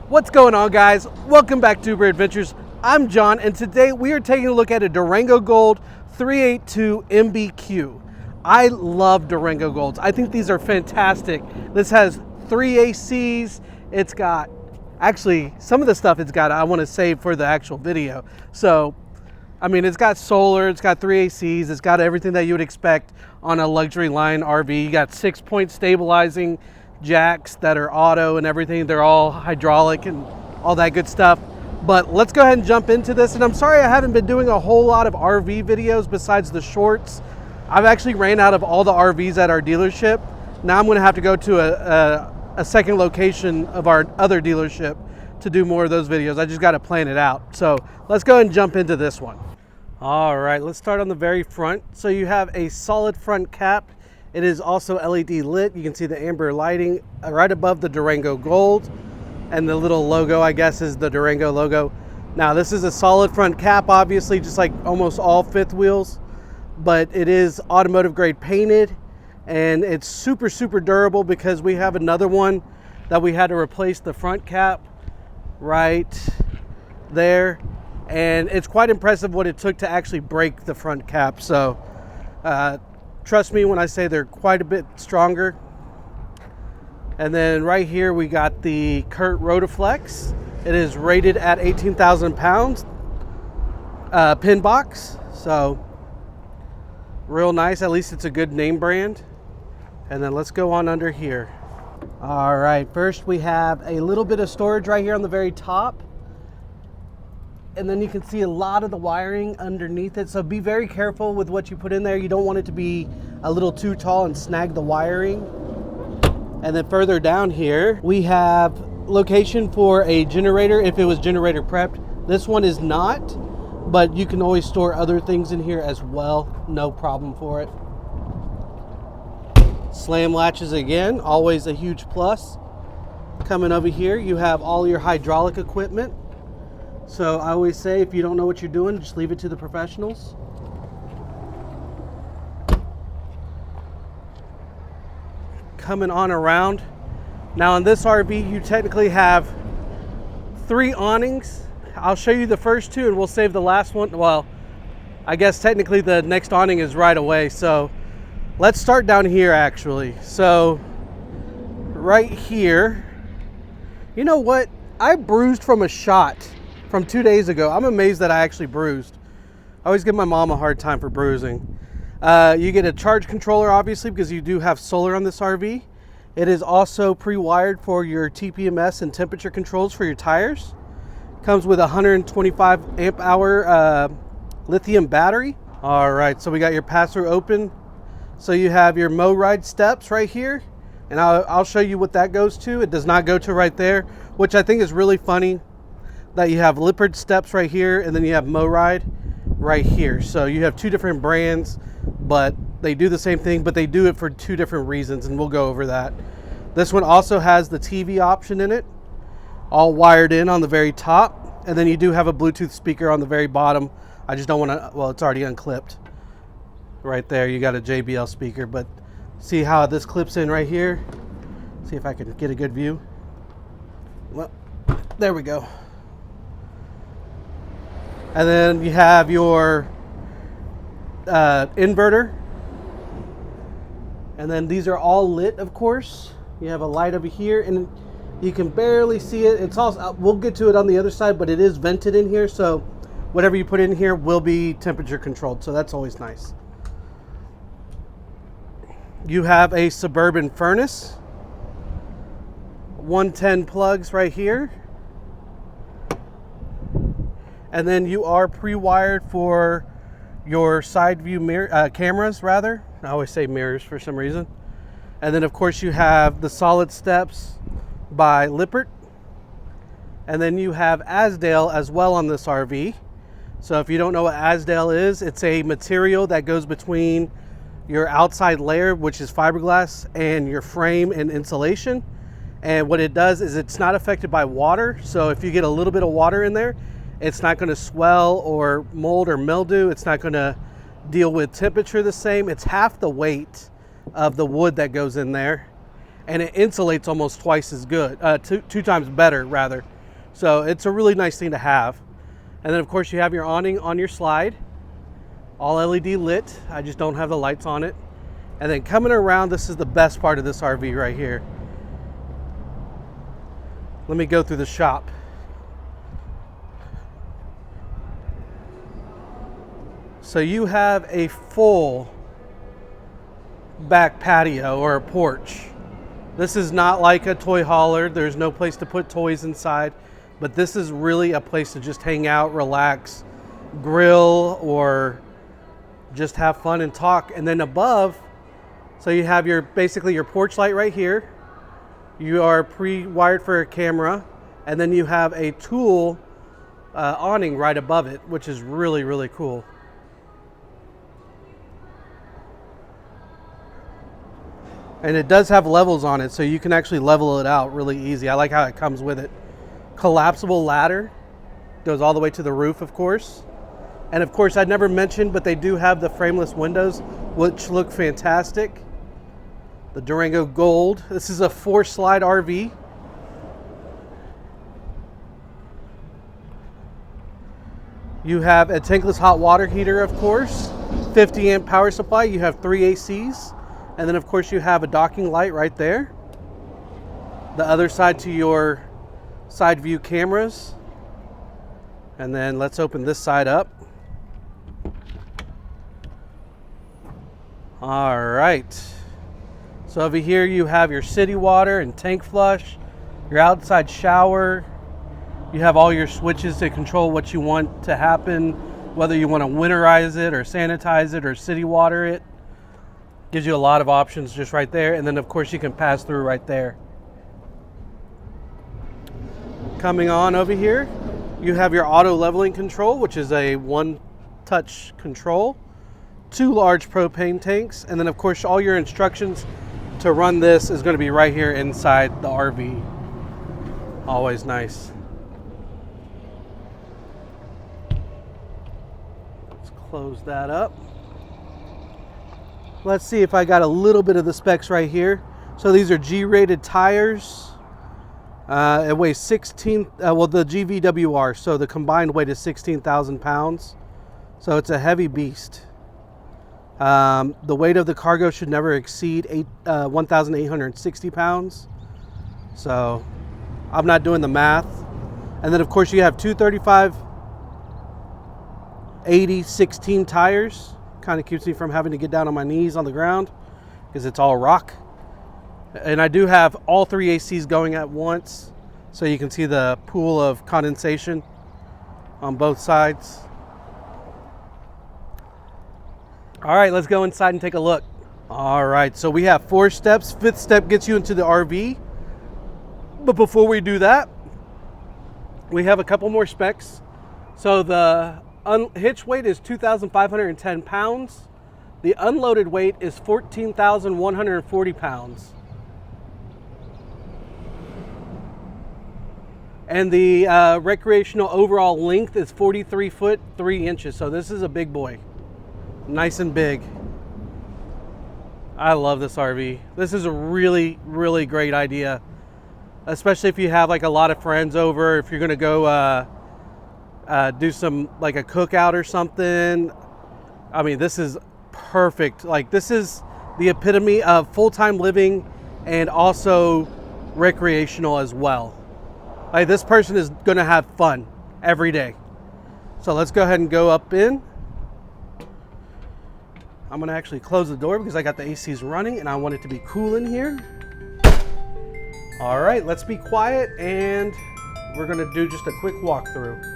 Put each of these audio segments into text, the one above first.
What's going on, guys? Welcome back to Uber Adventures. I'm John, and today we are taking a look at a Durango Gold 382 MBQ. I love Durango Golds. I think these are fantastic. This has 3 ACs. It's got, actually, some of the stuff it's got I want to save for the actual video. So, I mean, it's got solar, it's got 3 ACs, it's got everything that you would expect on a luxury line RV. You got 6-point stabilizing jacks that are auto and everything. They're all hydraulic and all that good stuff. But let's go ahead and jump into this. And I'm sorry I haven't been doing a whole lot of RV videos besides the shorts. I've actually ran out of all the RVs at our dealership. Now I'm going to have to go to a second location of our other dealership to do more of those videos. I just got to plan it out. So let's go ahead and jump into this one. All right, let's start on the very front. So you have a solid front cap. It is also LED lit. You can see the amber lighting right above the Durango Gold, and the little logo, I guess, is the Durango logo. Now, this is a solid front cap, obviously, just like almost all fifth wheels, but it is automotive grade painted, and it's super, super durable because we have another one that we had to replace the front cap right there, and it's quite impressive what it took to actually break the front cap. So, trust me when I say they're quite a bit stronger. And then right here we got the Kurt Rotaflex. It is rated at 18,000 pounds pin box. So real nice. At least it's a good name brand. And then let's go on under here. All right, first we have a little bit of storage right here on the very top. And then you can see a lot of the wiring underneath it. So be very careful with what you put in there. You don't want it to be a little too tall and snag the wiring. And then further down here, we have location for a generator if it was generator prepped. This one is not, but you can always store other things in here as well. No problem for it. Slam latches again, always a huge plus. Coming over here, you have all your hydraulic equipment. So I always say, if you don't know what you're doing, just leave it to the professionals. Coming on around. Now in this RV, you technically have 3 awnings. I'll show you the first 2 and we'll save the last one. Well, I guess technically the next awning is right away. So let's start down here actually. So right here, you know what? I bruised from a shot from 2 days ago. I'm amazed that I actually bruised. I always give my mom a hard time for bruising. You get a charge controller, obviously, because you do have solar on this RV. It is also pre-wired for your TPMS and temperature controls for your tires. Comes with a 125 amp hour lithium battery. All right, so we got your pass-through open. So you have your mow ride steps right here, and I'll show you what that goes to. It does not go to right there, which I think is really funny, that you have Lippard steps right here, and then you have mow ride right here. So you have 2 different brands, but they do the same thing, but they do it for 2 different reasons, and we'll go over that. This one also has the TV option in it, all wired in on the very top, and then you do have a Bluetooth speaker on the very bottom. I just don't want to, well, it's already unclipped. Right there, you got a JBL speaker, but see how this clips in right here? See if I can get a good view. Well, there we go. And then you have your inverter. And then these are all lit, of course. You have a light over here, and you can barely see it. It's also, we'll get to it on the other side, but it is vented in here, so whatever you put in here will be temperature controlled, so that's always nice. You have a Suburban furnace. 110 plugs right here. And then you are pre-wired for your side view mirror, cameras rather. I always say mirrors for some reason. And then of course you have the solid steps by Lippert. And then you have Azdel as well on this RV. So if you don't know what Azdel is, it's a material that goes between your outside layer, which is fiberglass, and your frame and insulation. And what it does is it's not affected by water. So if you get a little bit of water in there, it's not going to swell or mold or mildew. It's not going to deal with temperature the same. It's half the weight of the wood that goes in there, and it insulates almost twice as good, two times better rather. So it's a really nice thing to have. And then of course you have your awning on your slide, all LED lit. I just don't have the lights on it. And then coming around, this is the best part of this RV right here. Let me go through the shop. So you have a full back patio or a porch. This is not like a toy hauler. There's no place to put toys inside, but this is really a place to just hang out, relax, grill, or just have fun and talk. And then above, so you have your basically your porch light right here. You are pre-wired for a camera, and then you have a tool awning right above it, which is really, really cool. And it does have levels on it, so you can actually level it out really easy. I like how it comes with it. Collapsible ladder, goes all the way to the roof, of course. And of course, I never mentioned, but they do have the frameless windows, which look fantastic. The Durango Gold. This is a 4-slide RV. You have a tankless hot water heater, of course. 50 amp power supply. You have 3 ACs. And then of course you have a docking light right there. The other side to your side view cameras. And then let's open this side up. All right. So over here you have your city water and tank flush, your outside shower. You have all your switches to control what you want to happen, whether you want to winterize it or sanitize it or city water it. Gives you a lot of options just right there. And then of course you can pass through right there. Coming on over here, you have your auto leveling control, which is a one-touch control. 2 large propane tanks. And then of course all your instructions to run this is going to be right here inside the RV. Always nice. Let's close that up. Let's see if I got a little bit of the specs right here. So these are G-rated tires. It weighs 16, well the GVWR, so the combined weight is 16,000 pounds. So it's a heavy beast. The weight of the cargo should never exceed 1,860 pounds. So I'm not doing the math. And then of course you have 235, 80, 16 tires. Kind of keeps me from having to get down on my knees on the ground because it's all rock. And I do have all 3 ACs going at once, so you can see the pool of condensation on both sides. All right, let's go inside and take a look. All right, so we have 4 steps. 5th step gets you into the RV. But before we do that, we have a couple more specs. So the hitch weight is 2,510 pounds. The unloaded weight is 14,140 pounds. And the recreational overall length is 43 foot 3 inches. So this is a big boy. Nice and big. I love this RV. This is a really, really great idea. Especially if you have like a lot of friends over, if you're gonna go do some like a cookout or something. I mean, this is perfect. Like this is the epitome of full-time living and also recreational as well. Like this person is gonna have fun every day. So let's go ahead and go up in. I'm gonna actually close the door because I got the ACs running and I want it to be cool in here. All right, let's be quiet and we're gonna do just a quick walkthrough.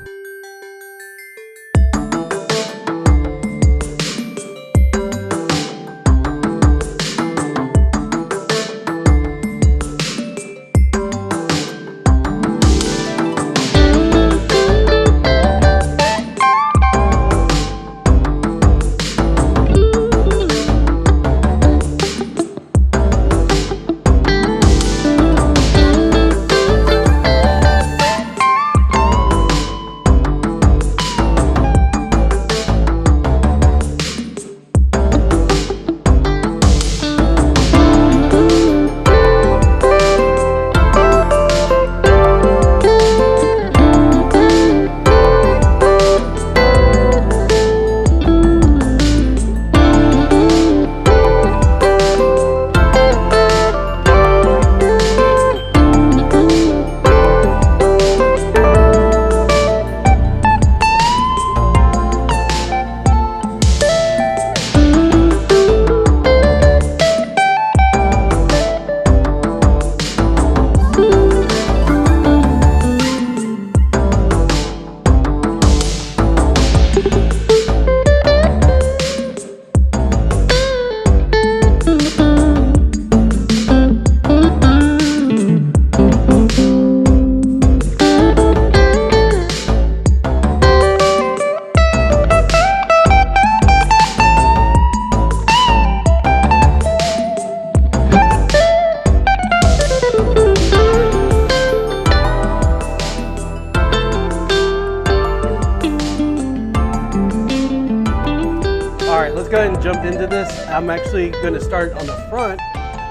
go ahead and jump into this. I'm actually going to start on the front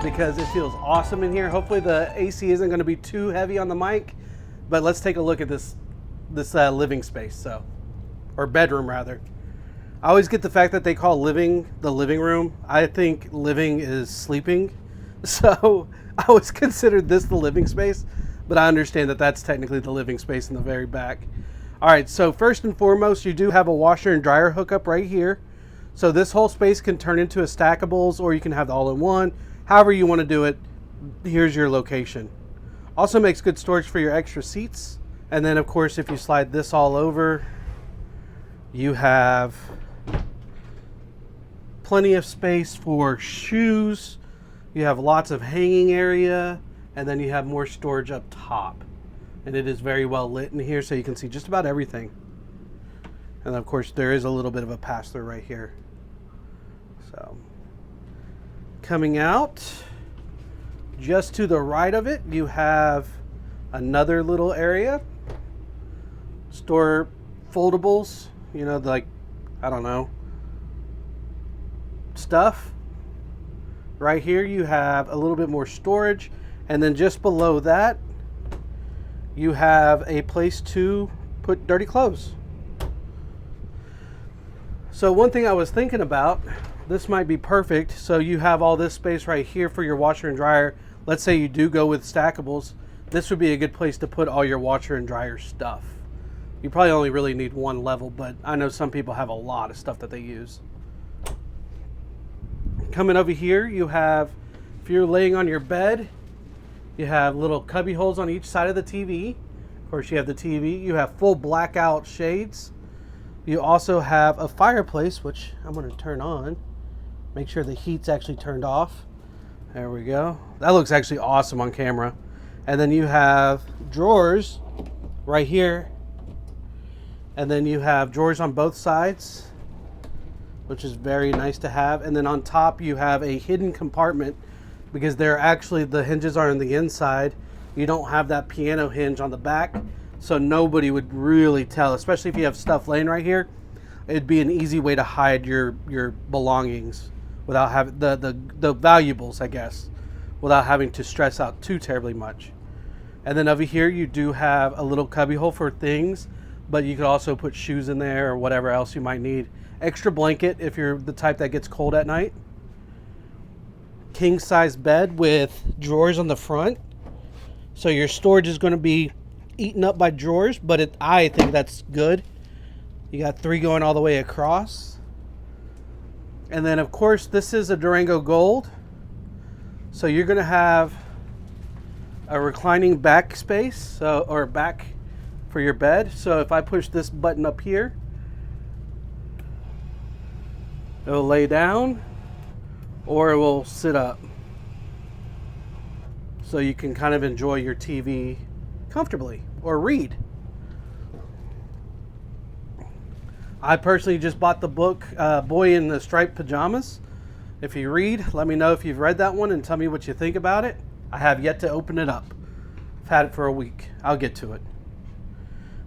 because it feels awesome in here. Hopefully the AC isn't going to be too heavy on the mic, but let's take a look at this living space, or bedroom rather. I always get the fact that they call living the living room. I think living is sleeping, so I always considered this the living space, but I understand that that's technically the living space in the very back. All right, so first and foremost, you do have a washer and dryer hookup right here. So this whole space can turn into a stackables, or you can have the all-in-one. However you want to do it, here's your location. Also makes good storage for your extra seats. And then, of course, if you slide this all over, you have plenty of space for shoes. You have lots of hanging area, and then you have more storage up top. And it is very well lit in here, so you can see just about everything. And of course, there is a little bit of a pass-through right here. So, coming out, just to the right of it, you have another little area. Store foldables, you know, like, I don't know, stuff. Right here, you have a little bit more storage. And then just below that, you have a place to put dirty clothes. So one thing I was thinking about, this might be perfect. So you have all this space right here for your washer and dryer. Let's say you do go with stackables. This would be a good place to put all your washer and dryer stuff. You probably only really need one level, but I know some people have a lot of stuff that they use. Coming over here, you have, if you're laying on your bed, you have little cubby holes on each side of the TV. Of course, you have the TV. You have full blackout shades. You also have a fireplace, which I'm going to turn on. Make sure the heat's actually turned off. There we go. That looks actually awesome on camera. And then you have drawers right here. And then you have drawers on both sides, which is very nice to have. And then on top, you have a hidden compartment because they're actually, the hinges are on the inside. You don't have that piano hinge on the back, so nobody would really tell, especially if you have stuff laying right here. It'd be an easy way to hide your belongings without having the valuables, I guess, without having to stress out too terribly much. And then over here, you do have a little cubby hole for things, but you could also put shoes in there or whatever else you might need. Extra blanket if you're the type that gets cold at night. King size bed with drawers on the front. So your storage is going to be eaten up by drawers, but I think that's good. You got 3 going all the way across. And then of course this is a Durango Gold. So you're going to have a reclining back space, or back for your bed. So if I push this button up here, it'll lay down or it will sit up. So you can kind of enjoy your TV comfortably or read. I personally just bought the book Boy in the Striped Pajamas. If you read, let me know if you've read that one and tell me what you think about it. I have yet to open it up. I've had it for a week. I'll get to it.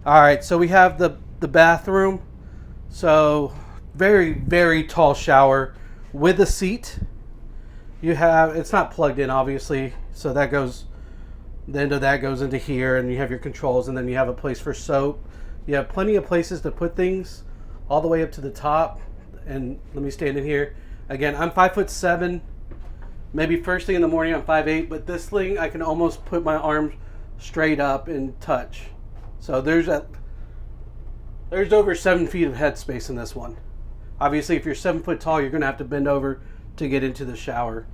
All right, so we have the bathroom. So very, very tall shower with a seat. You have, it's not plugged in obviously, so that goes, the end of that goes into here, and you have your controls, and then you have a place for soap. You have plenty of places to put things all the way up to the top. And let me stand in here. Again, I'm 5'7". Maybe first thing in the morning I'm 5'8", but this thing I can almost put my arms straight up and touch. So there's over 7 feet of headspace in this one. Obviously, if you're 7 foot tall, you're going to have to bend over to get into the shower.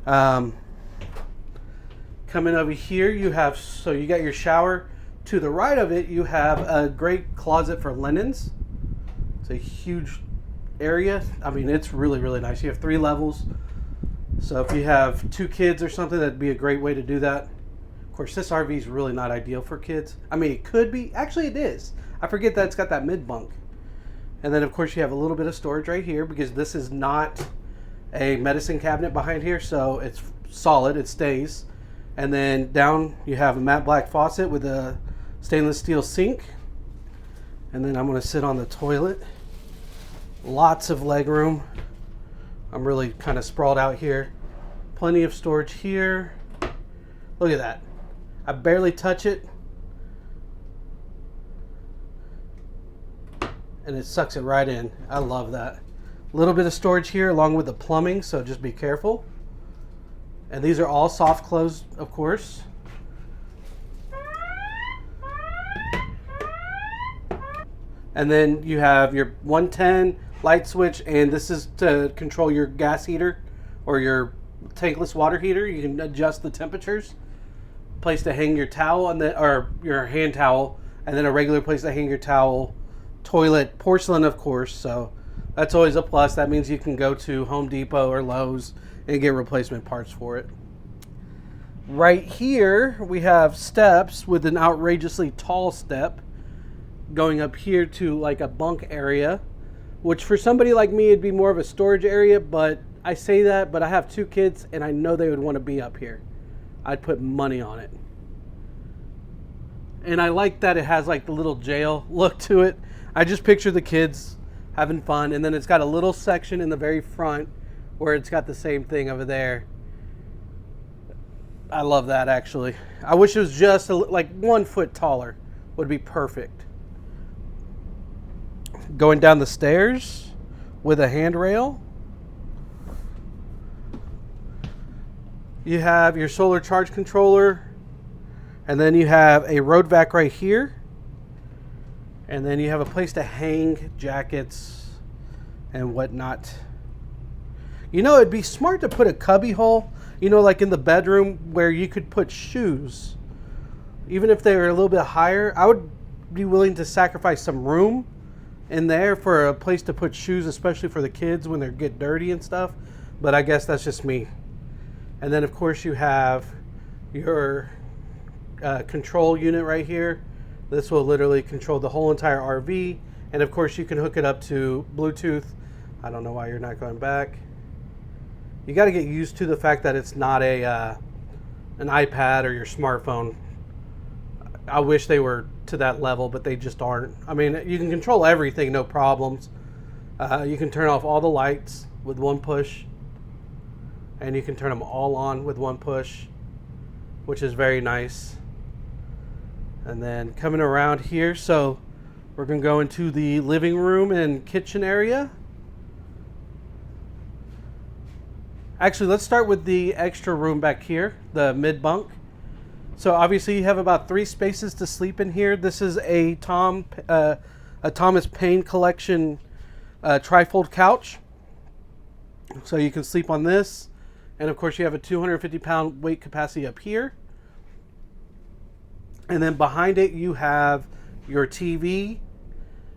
Coming over here, you got your shower. To the right of it, you have a great closet for linens. It's a huge area. I mean, it's really, really nice. You have 3 levels. So if you have 2 kids or something, that'd be a great way to do that. Of course, this RV is really not ideal for kids. I mean, it could be. Actually, it is. I forget that it's got that mid-bunk. And then, of course, you have a little bit of storage right here because this is not a medicine cabinet behind here, so it's solid. It stays. And then down, you have a matte black faucet with a stainless steel sink. And then I'm going to sit on the toilet. Lots of leg room. I'm really kind of sprawled out here. Plenty of storage here. Look at that. I barely touch it. And it sucks it right in. I love that. A little bit of storage here along with the plumbing, so just be careful. And these are all soft close, of course. And then you have your 110 light switch, and this is to control your gas heater or your tankless water heater. You can adjust the temperatures. Place to hang your towel and then, or your hand towel, and then a regular place to hang your towel. Toilet, porcelain, of course, so that's always a plus. That means you can go to Home Depot or Lowe's and get replacement parts for it. Right here, we have steps with an outrageously tall step going up here to like a bunk area, which for somebody like me, it'd be more of a storage area, but I say that, but I have 2 kids and I know they would want to be up here. I'd put money on it. And I like that it has like the little jail look to it. I just picture the kids having fun, and then it's got a little section in the very front where it's got the same thing over there. I love that, actually. I wish it was just like 1 foot taller would be perfect. Going down the stairs with a handrail. You have your solar charge controller, and then you have a road vac right here. And then you have a place to hang jackets and whatnot. You know, it'd be smart to put a cubby hole, you know, like in the bedroom where you could put shoes. Even if they were a little bit higher, I would be willing to sacrifice some room in there for a place to put shoes, especially for the kids when they get dirty and stuff. But I guess that's just me. And then, of course, you have your control unit right here. This will literally control the whole entire RV. And of course you can hook it up to Bluetooth. I don't know why you're not going back. You got to get used to the fact that it's not an iPad or your smartphone. I wish they were to that level, but they just aren't. I mean, you can control everything, no problems. You can turn off all the lights with 1 push. And you can turn them all on with 1 push, which is very nice. And then coming around here, so we're going to go into the living room and kitchen area. Actually, let's start with the extra room back here, the mid-bunk. So obviously you have about 3 spaces to sleep in here. This is a Thomas Paine collection trifold couch. So you can sleep on this. And of course you have a 250-pound weight capacity up here. And then behind it, you have your TV.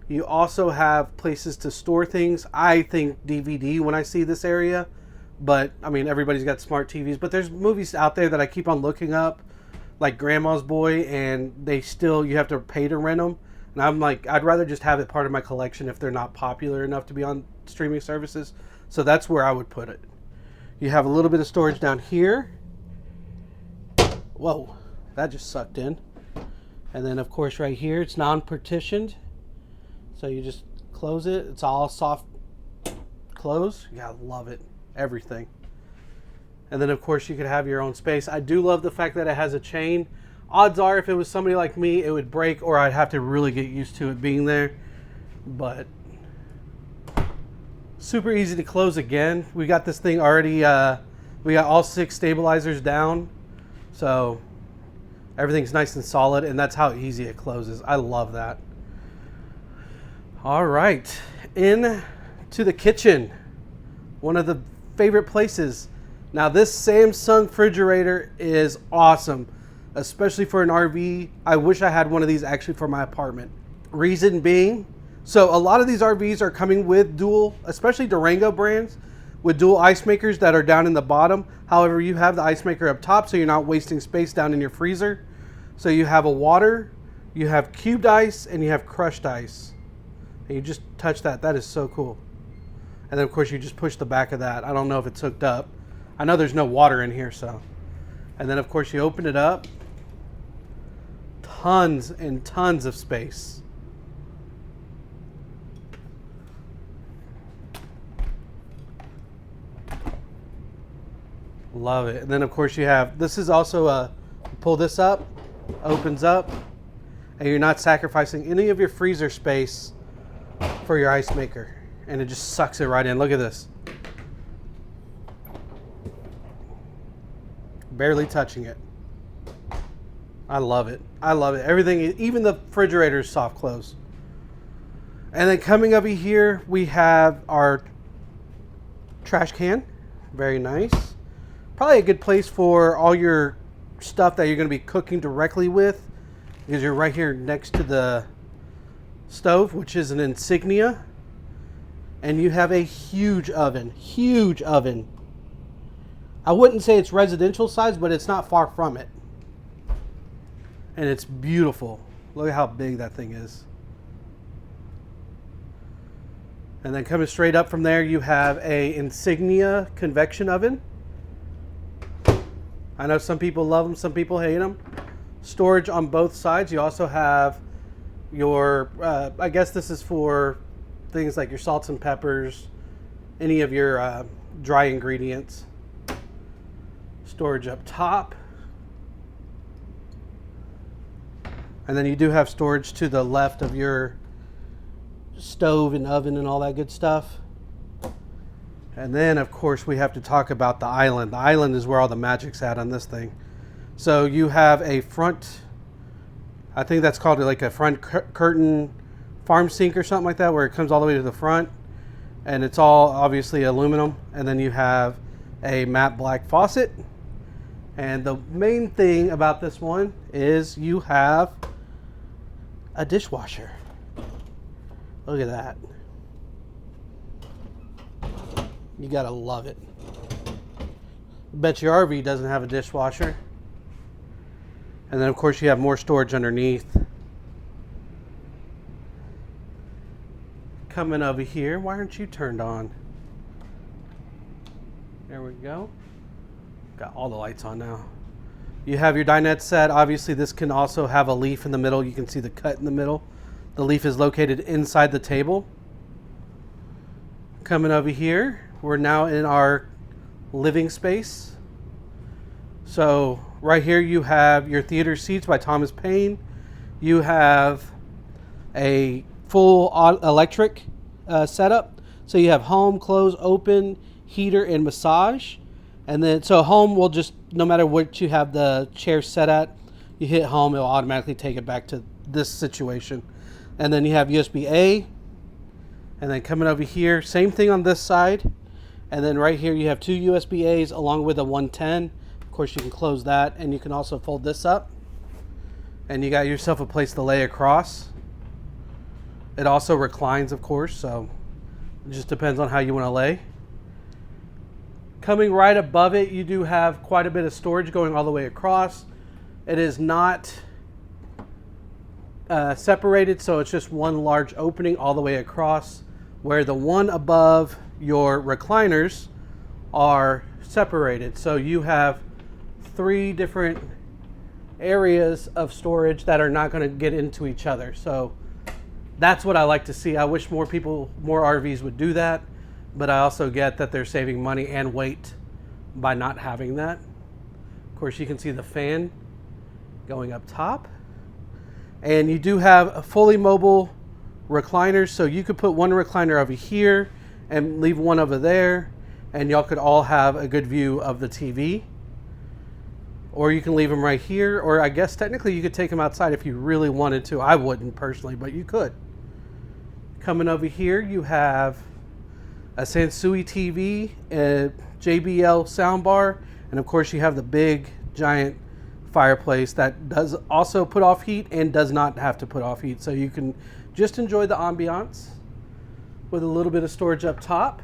You also have places to store things. I think DVD when I see this area. But, I mean, everybody's got smart TVs. But there's movies out there that I keep on looking up, like Grandma's Boy, and you have to pay to rent them. And I'm like, I'd rather just have it part of my collection if they're not popular enough to be on streaming services. So that's where I would put it. You have a little bit of storage down here. Whoa, that just sucked in. And then, of course, right here, it's non-partitioned. So you just close it. It's all soft close. Yeah, I love it. Everything. And then, of course, you could have your own space. I do love the fact that it has a chain. Odds are, if it was somebody like me, it would break, or I'd have to really get used to it being there. But super easy to close again. We got this thing already. We got all 6 stabilizers down. So everything's nice and solid, and that's how easy it closes. I love that. All right, in to the kitchen. One of the favorite places. Now this Samsung refrigerator is awesome, especially for an RV. I wish I had one of these actually for my apartment. Reason being, so a lot of these RVs are coming with dual, especially Durango brands, with dual ice makers that are down in the bottom. However, you have the ice maker up top, so you're not wasting space down in your freezer. So you have a water, you have cubed ice, and you have crushed ice. And you just touch that. That is so cool. And then, of course, you just push the back of that. I don't know if it's hooked up. I know there's no water in here, so. And then, of course, you open it up. Tons and tons of space. Love it. And then of course you have, this is also a, pull this up, opens up, and you're not sacrificing any of your freezer space for your ice maker. And it just sucks it right in. Look at this. Barely touching it. I love it. I love it. Everything, even the refrigerator is soft close. And then coming over here, we have our trash can. Very nice. Probably a good place for all your stuff that you're going to be cooking directly with, because you're right here next to the stove, which is an Insignia. And you have a huge oven. Huge oven. I wouldn't say it's residential size, but it's not far from it. And it's beautiful. Look at how big that thing is. And then coming straight up from there, you have a Insignia convection oven. I know some people love them, some people hate them. Storage on both sides. You also have your, I guess this is for things like your salts and peppers, any of your dry ingredients. Storage up top. And then you do have storage to the left of your stove and oven and all that good stuff. And then of course we have to talk about the island. The island is where all the magic's at on this thing. So you have a front, I think that's called like a front curtain farm sink or something like that, where it comes all the way to the front. And it's all obviously aluminum. And then you have a matte black faucet. And the main thing about this one is you have a dishwasher. Look at that. You gotta love it. Bet your RV doesn't have a dishwasher. And then of course you have more storage underneath. Coming over here, why aren't you turned on? There we go. Got all the lights on now. You have your dinette set. Obviously this can also have a leaf in the middle. You can see the cut in the middle. The leaf is located inside the table. Coming over here, we're now in our living space. So right here you have your theater seats by Thomas Paine. You have a full electric setup. So you have home, close, open, heater, and massage. And then, so home will just, no matter what you have the chair set at, you hit home, it'll automatically take it back to this situation. And then you have USB-A. And then coming over here, same thing on this side. And then right here you have two USB-As along with a 110. Of course you can close that, and you can also fold this up. And you got yourself a place to lay across. It also reclines, of course, so it just depends on how you want to lay. Coming right above it, you do have quite a bit of storage going all the way across. It is not separated, so it's just one large opening all the way across, where the one above your recliners are separated. So you have three different areas of storage that are not going to get into each other. So that's what I like to see. I wish more people, more RVs would do that. But I also get that they're saving money and weight by not having that. Of course, you can see the fan going up top. And you do have a fully mobile recliners, so you could put one recliner over here and leave one over there, and y'all could all have a good view of the TV. Or you can leave them right here, or I guess technically you could take them outside if you really wanted to. I wouldn't personally, but you could. Coming over here, you have a Sansui TV, a JBL soundbar, and of course you have the big giant fireplace that does also put off heat and does not have to put off heat. So you can just enjoy the ambiance with a little bit of storage up top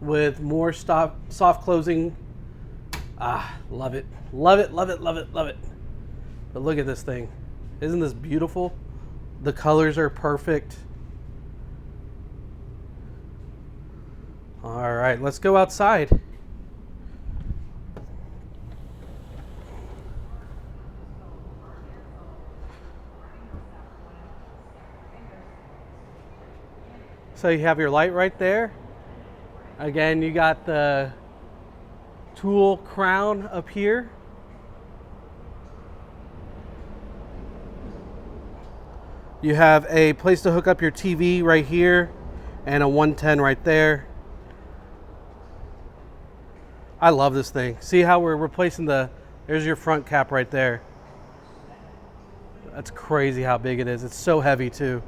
with more soft closing. Love it. Love it, love it, love it, love it. But look at this thing. Isn't this beautiful? The colors are perfect. All right, let's go outside. So you have your light right there. Again, you got the tool crown up here. You have a place to hook up your TV right here and a 110 right there. I love this thing. See how we're replacing there's your front cap right there. That's crazy how big it is. It's so heavy too.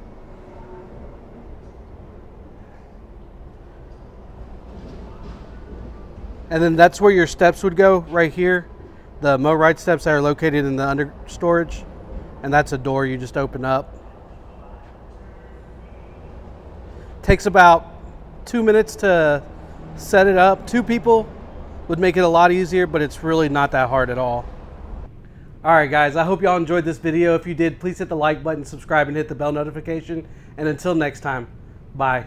And then that's where your steps would go right here. The mow right steps that are located in the under storage. And that's a door you just open up. Takes about 2 minutes to set it up. 2 people would make it a lot easier, but it's really not that hard at all. All right, guys, I hope y'all enjoyed this video. If you did, please hit the like button, subscribe, and hit the bell notification. And until next time, bye.